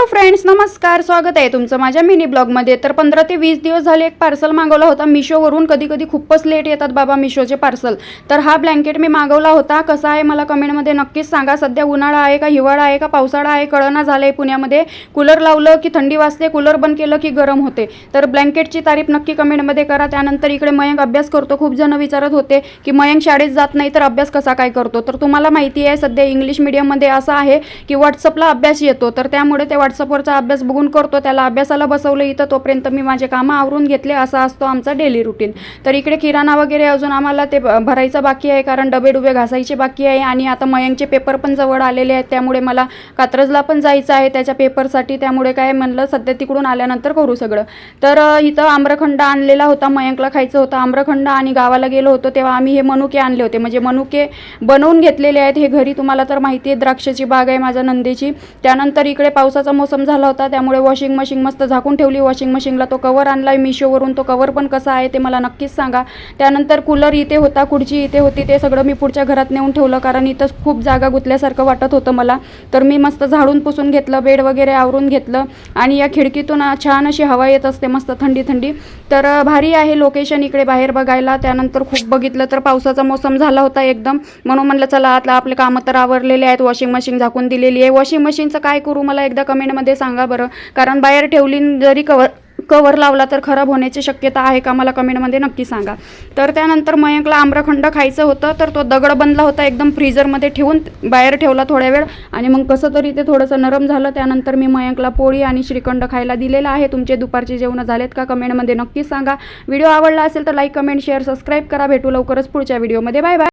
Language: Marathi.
हॅलो फ्रेंड्स, नमस्कार. स्वागत आहे तुमचं माझ्या मिनी ब्लॉगमध्ये. तर 15 ते 20 दिवस झाले एक पार्सल मागवला होता मिशोवरून. कधी कधी खूपच लेट येतात बाबा मिशोचे पार्सल. तर हा ब्लँकेट मी मागवला होता. कसा आहे मला कमेंटमध्ये नक्कीच सांगा. सध्या उन्हाळा आहे का हिवाळा आहे का पावसाळा आहे कळना झालंय. पुण्यामध्ये कूलर लावलं की थंडी वाजते, कूलर बंद केलं की गरम होते. तर ब्लँकेटची तारीफ नक्की कमेंटमध्ये करा. त्यानंतर इकडे मयंक अभ्यास करतो. खूप जण विचारत होते की मयंक शाळेत जात नाही तर अभ्यास कसा काय करतो. तर तुम्हाला माहिती आहे सध्या इंग्लिश मीडियममध्ये असं आहे की व्हॉट्सअपला अभ्यास येतो. तर त्यामुळे ते व्हॉट्सअपवरचा अभ्यास बघून करतो. त्याला अभ्यासाला बसवलं इथं, तोपर्यंत मी माझे कामं आवरून घेतले. असा असतो आमचा डेली रुटीन. तर इकडे किराणा वगैरे अजून आम्हाला ते भरायचं बाकी आहे, कारण डबे डुबे घासायचे बाकी आहे. आणि आता मयंकचे पेपर पण जवळ आलेले आहेत, त्यामुळे मला कात्रजला पण जायचं आहे त्याच्या पेपरसाठी. त्यामुळे काय म्हणलं सध्या तिकडून आल्यानंतर करू सगळं. तर इथं आम्रखंड आणलेला होता, मयंकला खायचं होतं आम्रखंड. आणि गावाला गेलो होतो तेव्हा आम्ही हे मनुके आणले होते, म्हणजे मनुके बनवून घेतलेले आहेत हे घरी. तुम्हाला तर माहिती आहे द्राक्षाची बाग आहे माझ्या नंदेची. त्यानंतर इकडे पावसाचा मोसम झाला होता, त्यामुळे वॉशिंग मशीन मस्त झाकून ठेवली. वॉशिंग मशीनला तो कवर आणलाय मिशोवरून. तो कवर पण कसा आहे ते मला नक्कीच सांगा. त्यानंतर कूलर इथे होता, खुर्ची इथे होती, ते सगळं मी पुढच्या घरात नेऊन ठेवलं, कारण इथं खूप जागा गुतल्यासारखं वाटत होतं मला. तर मी मस्त झाडून पुसून घेतलं, बेड वगैरे आवरून घेतलं. आणि या खिडकीतून छान अशी हवा येत असते, मस्त थंडी थंडी. तर भारी आहे लोकेशन इकडे बाहेर बघायला. त्यानंतर खूप बघितलं तर पावसाचा मोसम झाला होता एकदम, म्हणून म्हणलं चला आता आपले कामं तर आवरलेले आहेत. वॉशिंग मशीन झाकून दिलेली आहे. वॉशिंग मशीनचं काय करू मला एकदा कमेंटमध्ये सांगा बरं, कारण बाहेर ठेवली जरी कवर लावला तर खराब होण्याची शक्यता आहे का मला कमेंटमध्ये नक्की सांगा. तर त्यानंतर मयंकला आम्रखंड खायचं होतं, तर तो दगड बनला होता एकदम फ्रीजरमध्ये ठेवून बाहेर ठेवला थोड्या वेळ. आणि मग कसं तरी ते थोडंसं नरम झालं. त्यानंतर मी मयंकला पोळी आणि श्रीखंड खायला दिलेला आहे. तुमचे दुपारचे जेवण झालेत का कमेंटमध्ये नक्की सांगा. व्हिडिओ आवडला असेल तर लाईक, कमेंट, शेअर, सबस्क्राईब करा. भेटू लवकरच पुढच्या व्हिडिओमध्ये. Bye bye.